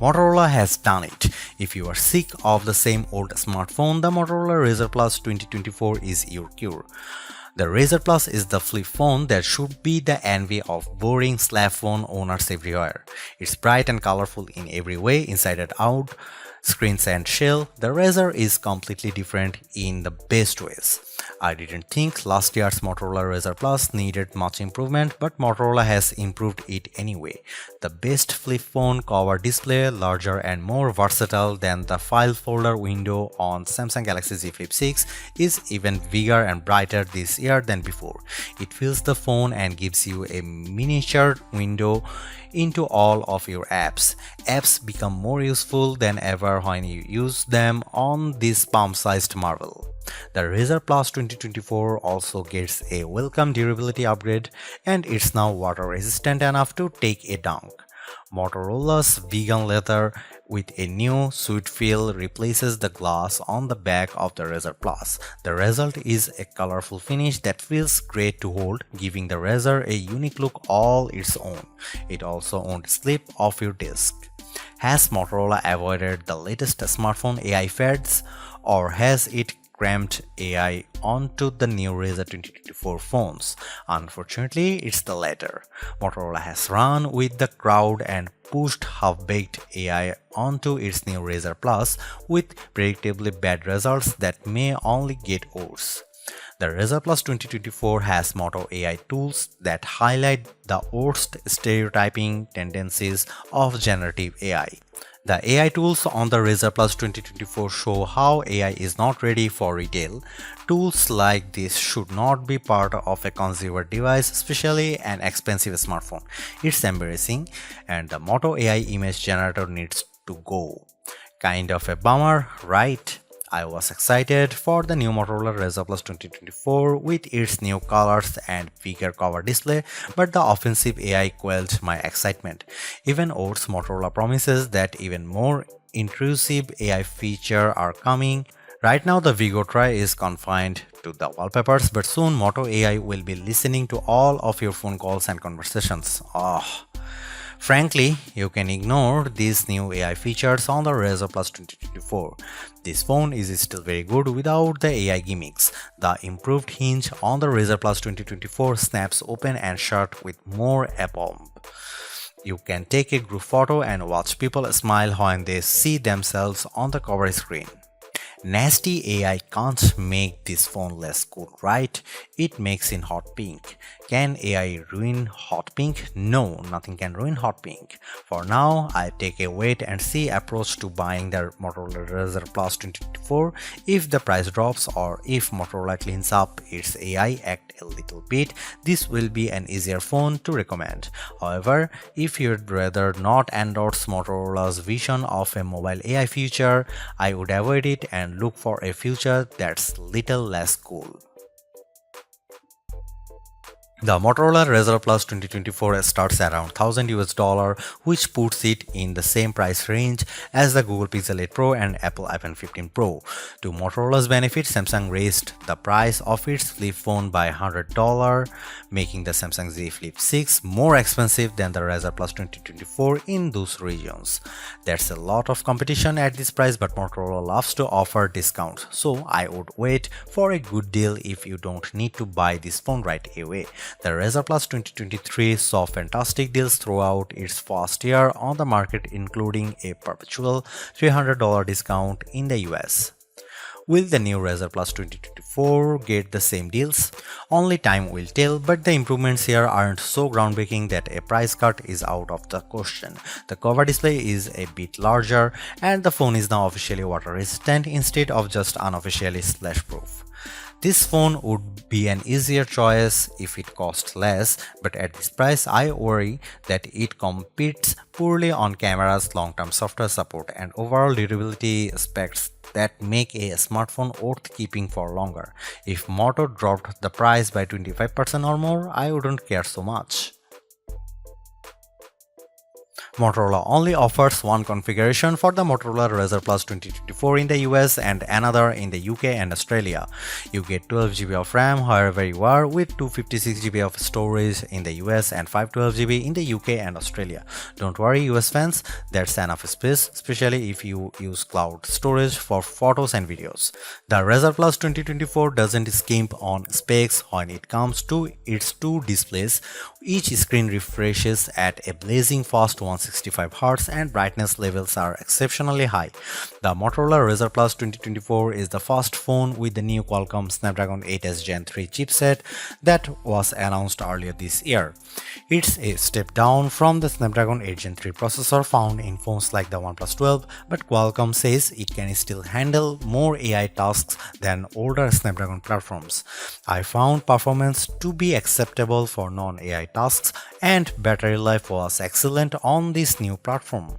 Motorola has done it. If you are sick of the same old smartphone, the Motorola Razr Plus 2024 is your cure. The Razr Plus is the flip phone that should be the envy of boring slab phone owners everywhere. It's bright and colorful in every way, inside and out, screens and shell. The Razr is completely different in the best ways. I didn't think last year's Motorola Razr Plus needed much improvement, but Motorola has improved it anyway. The best flip phone cover display, larger and more versatile than the file folder window on Samsung Galaxy Z Flip 6, is even bigger and brighter this year than before. It fills the phone and gives you a miniature window into all of your apps. Apps become more useful than ever when you use them on this palm-sized marvel. The Razr Plus 2024 also gets a welcome durability upgrade, and it's now water resistant enough to take a dunk. Motorola's vegan leather with a new sweet feel replaces the glass on the back of the Razr Plus. The result is a colorful finish that feels great to hold, giving the Razr a unique look all its own. It also won't slip off your desk. Has Motorola avoided the latest smartphone AI fads, or has it crammed AI onto the new Razr 2024 phones? Unfortunately, it's the latter. Motorola has run with the crowd and pushed half-baked AI onto its new Razr Plus with predictably bad results that may only get worse. The Razr Plus 2024 has Moto AI tools that highlight the worst stereotyping tendencies of generative AI. The AI tools on the Razr Plus 2024 show how AI is not ready for retail. Tools like this should not be part of a consumer device, especially an expensive smartphone. It's embarrassing, and the Moto AI image generator needs to go. Kind of a bummer, right? I was excited for the new Motorola Razr Plus 2024 with its new colors and bigger cover display, but the offensive AI quelled my excitement. Even worse, Motorola promises that even more intrusive AI features are coming. Right now the Vigo Try is confined to the wallpapers, but soon Moto AI will be listening to all of your phone calls and conversations. Frankly, you can ignore these new AI features on the Razr Plus 2024. This phone is still very good without the AI gimmicks. The improved hinge on the Razr Plus 2024 snaps open and shut with more aplomb. You can take a group photo and watch people smile when they see themselves on the cover screen. Nasty AI can't make this phone less cool, right? It makes in hot pink. Can AI ruin hot pink? No, nothing can ruin hot pink. For now, I take a wait and see approach to buying the Motorola Razr Plus 2024. If the price drops or if Motorola cleans up its AI act a little bit, this will be an easier phone to recommend. However, if you'd rather not endorse Motorola's vision of a mobile AI future, I would avoid it and look for a future that's little less cool. The Motorola Razr Plus 2024 starts around $1,000 US, which puts it in the same price range as the Google Pixel 8 Pro and Apple iPhone 15 Pro. To Motorola's benefit, Samsung raised the price of its flip phone by $100, making the Samsung Z Flip 6 more expensive than the Razr Plus 2024 in those regions. There's a lot of competition at this price, but Motorola loves to offer discounts, so I would wait for a good deal if you don't need to buy this phone right away. The Razr Plus 2023 saw fantastic deals throughout its first year on the market, including a perpetual $300 discount in the US. Will the new Razr Plus 2024 get the same deals? Only time will tell, but the improvements here aren't so groundbreaking that a price cut is out of the question. The cover display is a bit larger, and the phone is now officially water resistant instead of just unofficially splash proof. This phone would be an easier choice if it cost less, but at this price I worry that it competes poorly on cameras, long-term software support, and overall durability aspects that make a smartphone worth keeping for longer. If Moto dropped the price by 25% or more, I wouldn't care so much. Motorola only offers one configuration for the Motorola Razr Plus 2024 in the US and another in the UK and Australia. You get 12GB of RAM wherever you are with 256GB of storage in the US and 512GB in the UK and Australia. Don't worry US fans, that's enough space, especially if you use cloud storage for photos and videos. The Razr Plus 2024 doesn't skimp on specs when it comes to its two displays. Each screen refreshes at a blazing fast 165Hz and brightness levels are exceptionally high. The Motorola Razr Plus 2024 is the first phone with the new Qualcomm Snapdragon 8s Gen 3 chipset that was announced earlier this year. It's a step down from the Snapdragon 8 Gen 3 processor found in phones like the OnePlus 12, but Qualcomm says it can still handle more AI tasks than older Snapdragon platforms. I found performance to be acceptable for non-AI tasks and battery life was excellent on this new platform.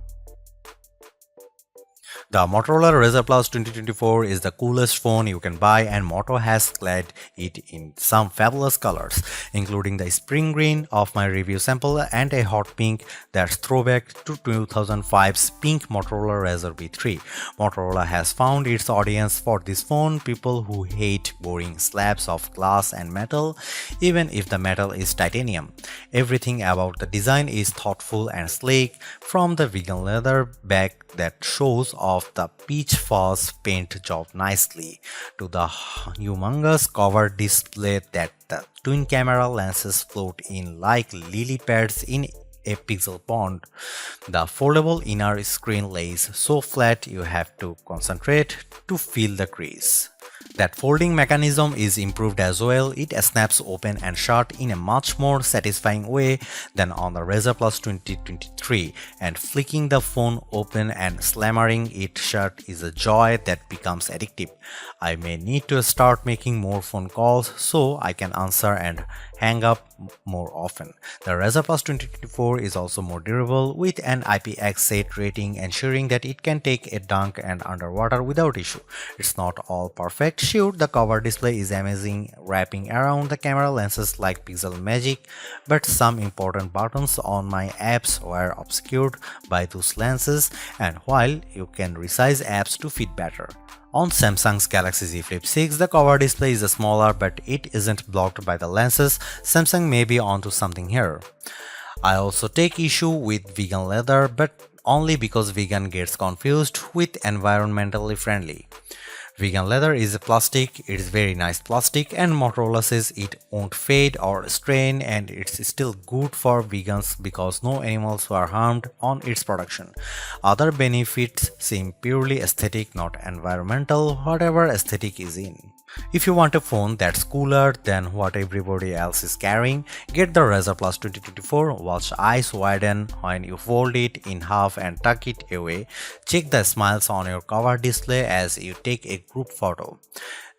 The Motorola Razr Plus 2024 is the coolest phone you can buy and Moto has clad it in some fabulous colors, including the spring green of my review sample and a hot pink that's throwback to 2005's pink Motorola Razr B3. Motorola has found its audience for this phone, people who hate boring slabs of glass and metal, even if the metal is titanium. Everything about the design is thoughtful and sleek, from the vegan leather back that shows off the peach fuzz paint job nicely, to the humongous cover display that the twin camera lenses float in like lily pads in a pixel pond. The foldable inner screen lays so flat you have to concentrate to feel the crease. That folding mechanism is improved as well. It snaps open and shut in a much more satisfying way than on the Razr Plus 2023, and flicking the phone open and slamming it shut is a joy that becomes addictive. I may need to start making more phone calls so I can answer and hang up more often. The Razr Plus 2024 is also more durable with an IPX8 rating, ensuring that it can take a dunk and underwater without issue. It's not all perfect. Sure, the cover display is amazing, wrapping around the camera lenses like pixel magic, but some important buttons on my apps were obscured by those lenses, and while you can resize apps to fit better. On Samsung's Galaxy Z Flip 6, the cover display is smaller but it isn't blocked by the lenses. Samsung may be onto something here. I also take issue with vegan leather, but only because vegan gets confused with environmentally friendly. Vegan leather is plastic, it's very nice plastic, and Motorola says it won't fade or strain and it's still good for vegans because no animals were harmed on its production. Other benefits seem purely aesthetic, not environmental, whatever aesthetic is in. If you want a phone that's cooler than what everybody else is carrying, get the Razr Plus 2024. Watch eyes widen when you fold it in half and tuck it away. Check the smiles on your cover display as you take a group photo.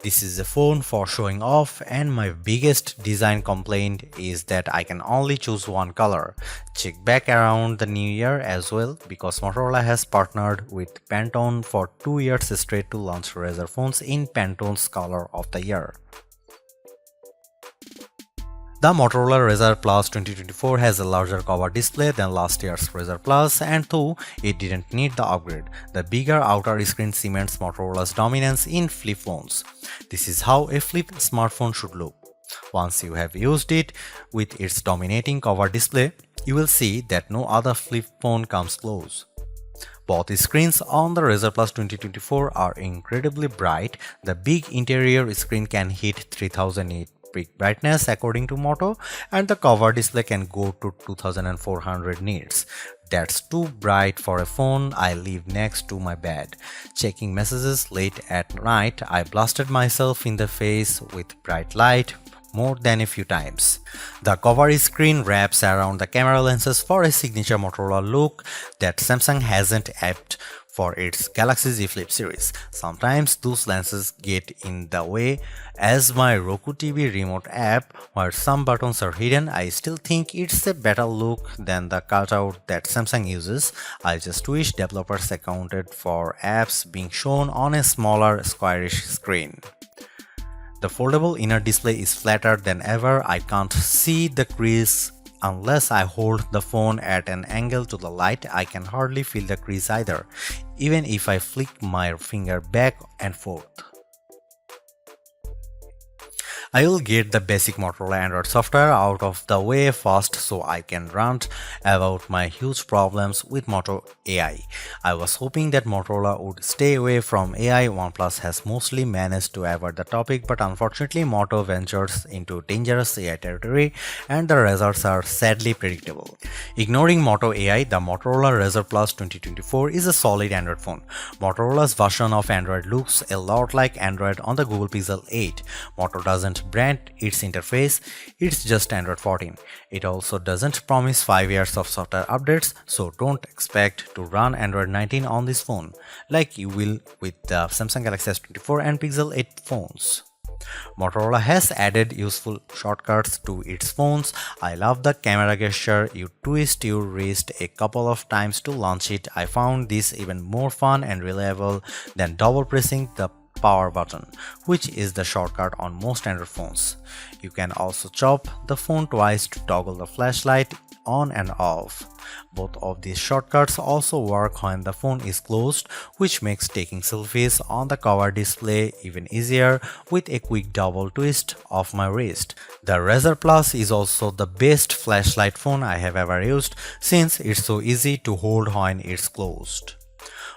This is a phone for showing off, and my biggest design complaint is that I can only choose one color. Check back around the new year as well, because Motorola has partnered with Pantone for 2 years straight to launch Razr phones in Pantone's color of the year. The Motorola Razr Plus 2024 has a larger cover display than last year's Razr Plus, and though it didn't need the upgrade, the bigger outer screen cements Motorola's dominance in flip phones. This is how a flip smartphone should look. Once you have used it with its dominating cover display, you will see that no other flip phone comes close. Both screens on the Razr Plus 2024 are incredibly bright. The big interior screen can hit 3000 nit peak brightness according to Moto, and the cover display can go to 2400 nits. That's too bright for a phone I leave next to my bed. Checking messages late at night, I blasted myself in the face with bright light more than a few times. The cover screen wraps around the camera lenses for a signature Motorola look that Samsung hasn't aped for its Galaxy Z Flip series. Sometimes those lenses get in the way, as my Roku TV remote app, where some buttons are hidden. I still think it's a better look than the cutout that Samsung uses. I just wish developers accounted for apps being shown on a smaller, squarish screen. The foldable inner display is flatter than ever. I can't see the crease Unless I hold the phone at an angle to the light, I can hardly feel the crease either, even if I flick my finger back and forth. I will get the basic Motorola Android software out of the way first so I can rant about my huge problems with Moto AI. I was hoping that Motorola would stay away from AI. OnePlus has mostly managed to avoid the topic, but unfortunately Moto ventures into dangerous AI territory and the results are sadly predictable. Ignoring Moto AI, the Motorola Razr Plus 2024 is a solid Android phone. Motorola's version of Android looks a lot like Android on the Google Pixel 8. Moto doesn't brand its interface, it's just Android 14. It also doesn't promise 5 years of software updates, so don't expect to run Android 19 on this phone, like you will with the Samsung Galaxy S24 and Pixel 8 phones. Motorola has added useful shortcuts to its phones. I love the camera gesture. You twist your wrist a couple of times to launch it. I found this even more fun and reliable than double pressing the power button, which is the shortcut on most Android phones. You can also chop the phone twice to toggle the flashlight on and off. Both of these shortcuts also work when the phone is closed, which makes taking selfies on the cover display even easier with a quick double twist of my wrist. The Razr Plus is also the best flashlight phone I have ever used since it's so easy to hold when it's closed.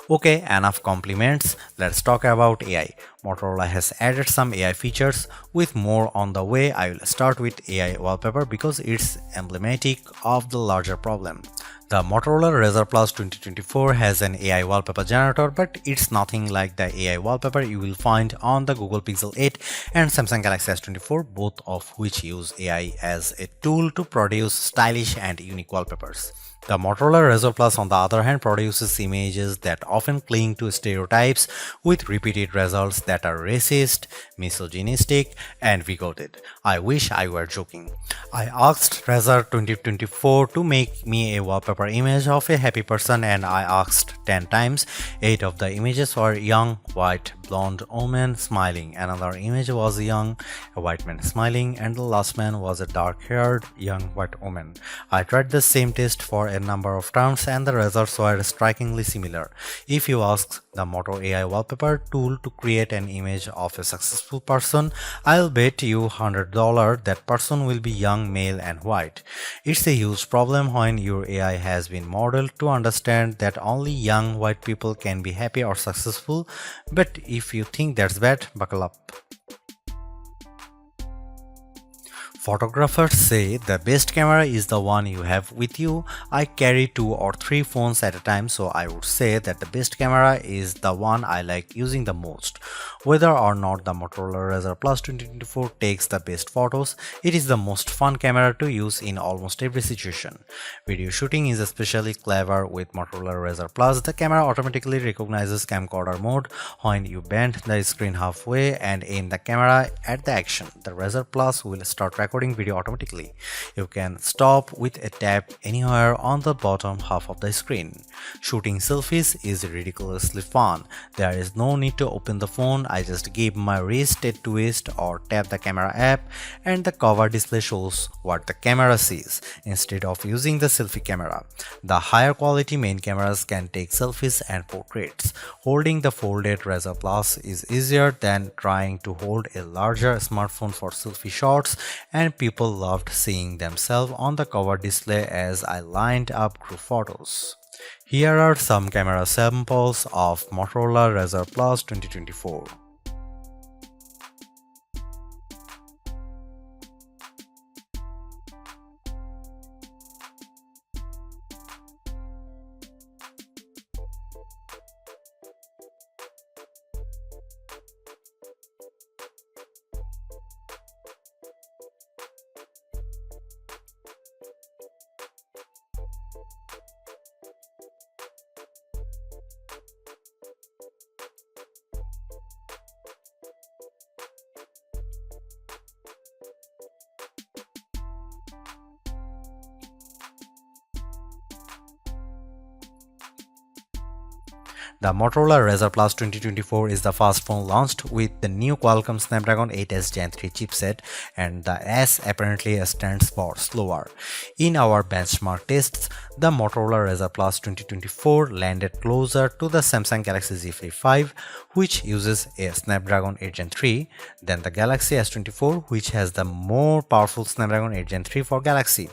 Okay, enough compliments, let's talk about AI. Motorola has added some AI features with more on the way. I will start with AI wallpaper because it's emblematic of the larger problem. The Motorola Razr Plus 2024 has an AI wallpaper generator, but it's nothing like the AI wallpaper you will find on the Google Pixel 8 and Samsung Galaxy S24, both of which use AI as a tool to produce stylish and unique wallpapers. The Motorola Razr Plus, on the other hand, produces images that often cling to stereotypes with repeated results that are racist, misogynistic, and bigoted. I wish I were joking. I asked Razr 2024 to make me a wallpaper image of a happy person and I asked 10 times. 8 of the images were young, white, blonde woman smiling. Another image was a white man smiling, and the last man was a dark-haired, young white woman. I tried the same test for a number of terms and the results were strikingly similar. If you ask the Moto AI wallpaper tool to create an image of a successful person, I'll bet you $100 that person will be young, male and white. It's a huge problem when your AI has been modeled to understand that only young white people can be happy or successful, but if you think that's bad, buckle up. Photographers say the best camera is the one you have with you. I carry 2 or 3 phones at a time, so I would say that the best camera is the one I like using the most. Whether or not the Motorola Razr Plus 2024 takes the best photos, it is the most fun camera to use in almost every situation. Video shooting is especially clever with Motorola Razr Plus. The camera automatically recognizes camcorder mode when you bend the screen halfway and aim the camera at the action. The Razr Plus will start recording video automatically. You can stop with a tap anywhere on the bottom half of the screen. Shooting selfies is ridiculously fun. There is no need to open the phone. I just give my wrist a twist or tap the camera app and the cover display shows what the camera sees instead of using the selfie camera. The higher quality main cameras can take selfies and portraits. Holding the folded Razr Plus is easier than trying to hold a larger smartphone for selfie shots, and people loved seeing themselves on the cover display as I lined up group photos. Here are some camera samples of Motorola Razr Plus 2024. The Motorola Razr Plus 2024 is the first phone launched with the new Qualcomm Snapdragon 8s Gen 3 chipset, and the S apparently stands for slower. In our benchmark tests, the Motorola Razr Plus 2024 landed closer to the Samsung Galaxy Z Flip 5, which uses a Snapdragon 8 Gen 3, than the Galaxy S24, which has the more powerful Snapdragon 8 Gen 3 for Galaxy.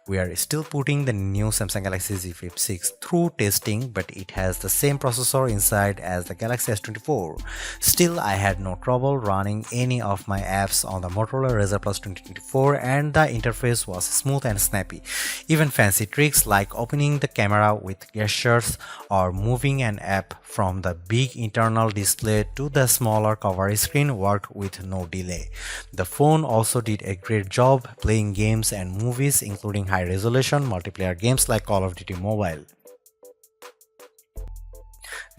We are still putting the new Samsung Galaxy Z Flip 6 through testing, but it has the same processor inside as the Galaxy S24. Still, I had no trouble running any of my apps on the Motorola Razr Plus 2024, and the interface was smooth and snappy. Even fancy tricks like opening the camera with gestures or moving an app from the big internal display to the smaller cover screen worked with no delay. The phone also did a great job playing games and movies, including high-resolution multiplayer games like Call of Duty Mobile.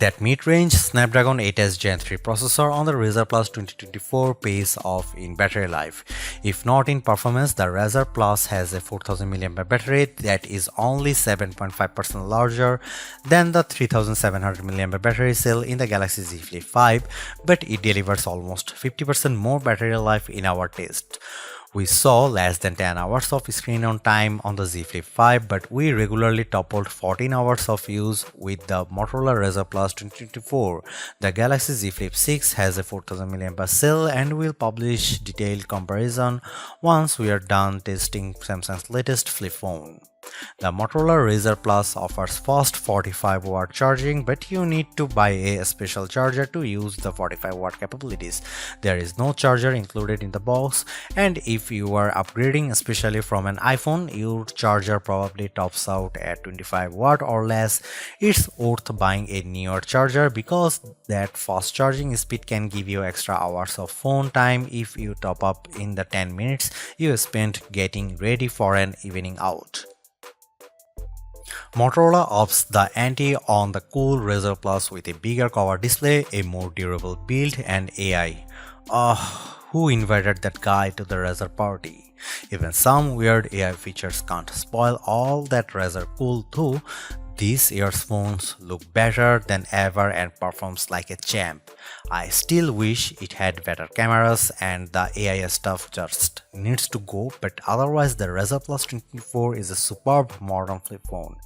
That mid-range Snapdragon 8s Gen 3 processor on the Razr Plus 2024 pays off in battery life. If not in performance, the Razr Plus has a 4000 mAh battery that is only 7.5% larger than the 3700 mAh battery cell in the Galaxy Z Flip 5, but it delivers almost 50% more battery life in our test. We saw less than 10 hours of screen on time on the Z Flip 5, but we regularly toppled 14 hours of use with the Motorola Razr Plus 2024. The Galaxy Z Flip 6 has a 4000 mAh cell, and we'll publish detailed comparison once we are done testing Samsung's latest flip phone. The Motorola Razr Plus offers fast 45-watt charging, but you need to buy a special charger to use the 45-watt capabilities. There is no charger included in the box, and if you are upgrading especially from an iPhone, your charger probably tops out at 25-watt or less. It's worth buying a newer charger because that fast charging speed can give you extra hours of phone time if you top up in the 10 minutes you spent getting ready for an evening out. Motorola ups the ante on the cool Razr Plus with a bigger cover display, a more durable build, and AI. Who invited that guy to the Razr party? Even some weird AI features can't spoil all that Razr cool too. These year's phones look better than ever and performs like a champ. I still wish it had better cameras and the AI stuff just needs to go, but otherwise the Razr Plus 24 is a superb modern flip phone.